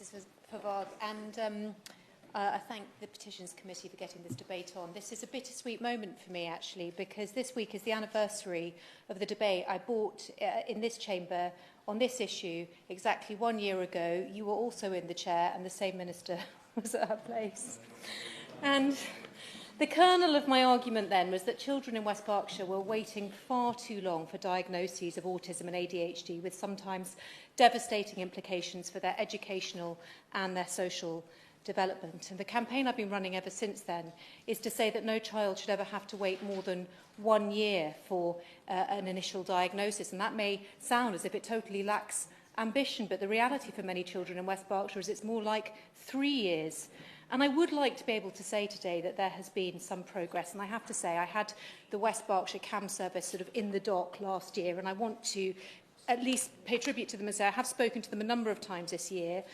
Mrs. Favag, and I thank the Petitions Committee for getting this debate on. This is a bittersweet moment for me, actually, because this week is the anniversary of the debate I brought in this chamber on this issue exactly 1 year ago. You were also in the chair, and the same minister was at her place. And the kernel of my argument then was that children in West Berkshire were waiting far too long for diagnoses of autism and ADHD, with sometimes devastating implications for their educational and their social development. And the campaign I've been running ever since then is to say that no child should ever have to wait more than 1 year for an initial diagnosis. And that may sound as if it totally lacks ambition, but the reality for many children in West Berkshire is it's more like 3 years. And I would like to be able to say today that there has been some progress. And I have to say, I had the West Berkshire CAM service sort of in the dock last year, and I want to at least pay tribute to them and say I have spoken to them a number of times this year,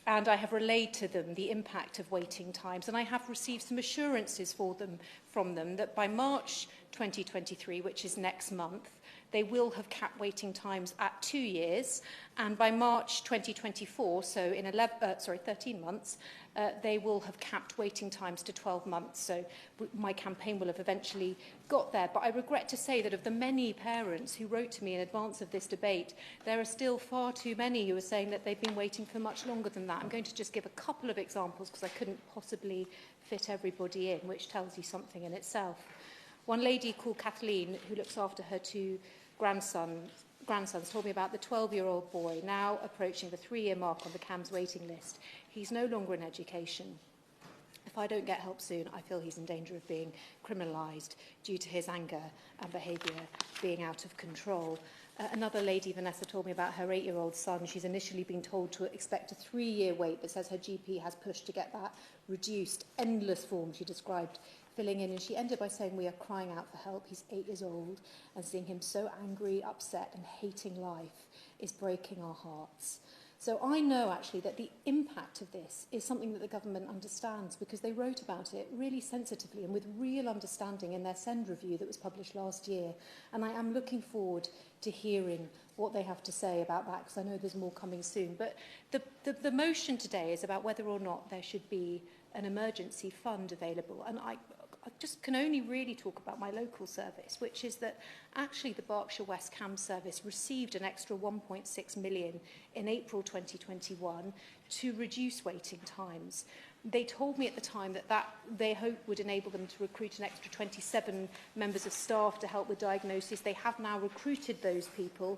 and I have relayed to them the impact of waiting times, and I have received some assurances from them that by March 2023, which is next month, they will have capped waiting times at 2 years, and by March 2024, so in 13 months, they will have capped waiting times to 12 months. So my campaign will have eventually got there. But I regret to say that of the many parents who wrote to me in advance of this debate, there are still far too many who are saying that they've been waiting for much longer than that. I'm going to just give a couple of examples because I couldn't possibly fit everybody in, which tells you something in itself. One lady called Kathleen, who looks after her two grandsons, told me about the 12-year-old boy now approaching the 3-year mark on the CAMS waiting list. He's no longer in education. If I don't get help soon, I feel he's in danger of being criminalised due to his anger and behaviour being out of control. Another lady, Vanessa, told me about her 8-year-old son. She's initially been told to expect a 3-year wait, but says her GP has pushed to get that reduced. Endless form, she described, filling in, and she ended by saying, we are crying out for help. He's 8 years old, and seeing him so angry, upset, and hating life is breaking our hearts. So I know, actually, that the impact of this is something that the government understands, because they wrote about it really sensitively and with real understanding in their SEND review that was published last year. And I am looking forward to hearing what they have to say about that, because I know there's more coming soon. But the motion today is about whether or not there should be an emergency fund available. And I just can only really talk about my local service, which is that actually the Berkshire West CAMS service received an extra 1.6 million in April 2021 to reduce waiting times. They told me at the time that they hope would enable them to recruit an extra 27 members of staff to help with diagnosis. They have now recruited those people.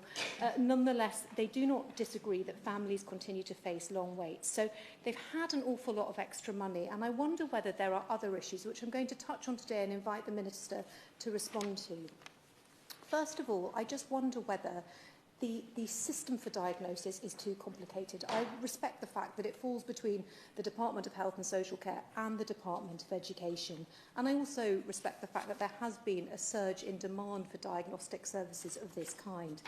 Nonetheless, they do not disagree that families continue to face long waits. So they've had an awful lot of extra money, and I wonder whether there are other issues, which I'm going to touch on today and invite the Minister to respond to. First of all, I just wonder whether the system for diagnosis is too complicated. I respect the fact that it falls between the Department of Health and Social Care and the Department of Education. And I also respect the fact that there has been a surge in demand for diagnostic services of this kind.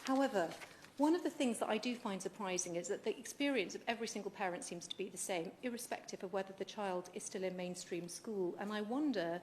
However, one of the things that I do find surprising is that the experience of every single parent seems to be the same, irrespective of whether the child is still in mainstream school. And I wonder,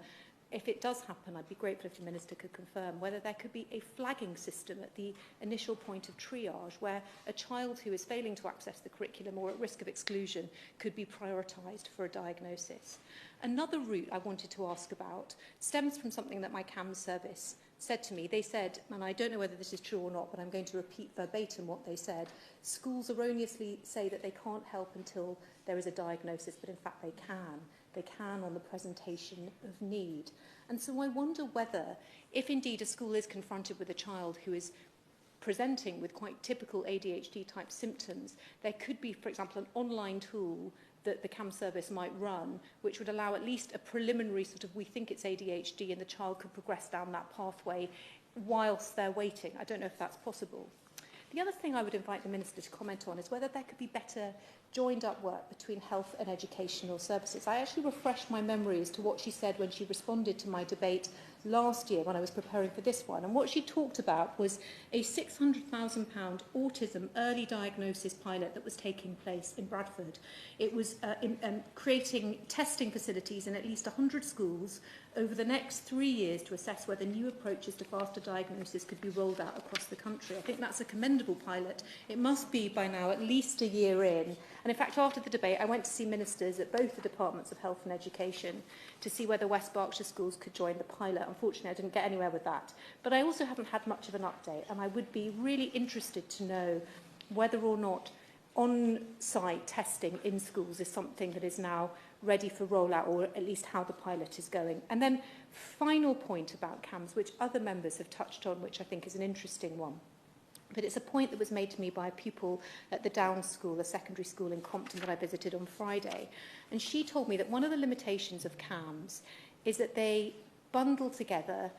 if it does happen, I'd be grateful if the Minister could confirm whether there could be a flagging system at the initial point of triage where a child who is failing to access the curriculum or at risk of exclusion could be prioritised for a diagnosis. Another route I wanted to ask about stems from something that my CAMS service said to me. They said, and I don't know whether this is true or not, but I'm going to repeat verbatim what they said, schools erroneously say that they can't help until there is a diagnosis, but in fact they can. They can on the presentation of need. And so I wonder whether, if indeed a school is confronted with a child who is presenting with quite typical ADHD-type symptoms, there could be, for example, an online tool that the CAM service might run, which would allow at least a preliminary sort of, we think it's ADHD, and the child could progress down that pathway whilst they're waiting. I don't know if that's possible. The other thing I would invite the Minister to comment on is whether there could be better joined up work between health and educational services. I actually refreshed my memory as to what she said when she responded to my debate last year when I was preparing for this one. And what she talked about was a £600,000 autism early diagnosis pilot that was taking place in Bradford. It was creating testing facilities in at least 100 schools over the next 3 years to assess whether new approaches to faster diagnosis could be rolled out across the country. I think that's a commendable pilot. It must be by now at least a year in. And in fact, after the debate, I went to see ministers at both the Departments of Health and Education to see whether West Berkshire schools could join the pilot. Unfortunately, I didn't get anywhere with that. But I also haven't had much of an update, and I would be really interested to know whether or not on-site testing in schools is something that is now ready for rollout, or at least how the pilot is going. And then final point about CAMS, which other members have touched on, which I think is an interesting one. But it's a point that was made to me by a pupil at the Downs School, a secondary school in Compton that I visited on Friday. And she told me that one of the limitations of CAMS is that they bundle together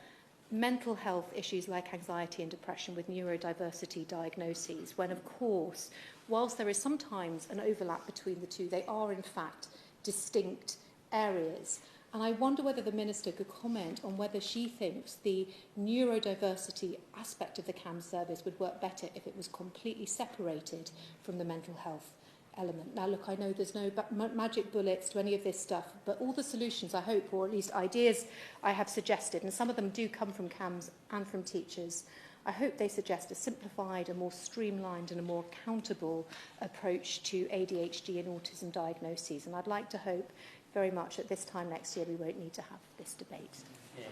mental health issues like anxiety and depression with neurodiversity diagnoses, when, of course, whilst there is sometimes an overlap between the two, they are, in fact, distinct areas. And I wonder whether the Minister could comment on whether she thinks the neurodiversity aspect of the CAMS service would work better if it was completely separated from the mental health element. Now, look, I know there's no magic bullets to any of this stuff, but all the solutions, I hope, or at least ideas I have suggested, and some of them do come from CAMS and from teachers, I hope they suggest a simplified, a more streamlined and a more accountable approach to ADHD and autism diagnoses. And I'd like to hope very much at this time next year we won't need to have this debate. Yeah.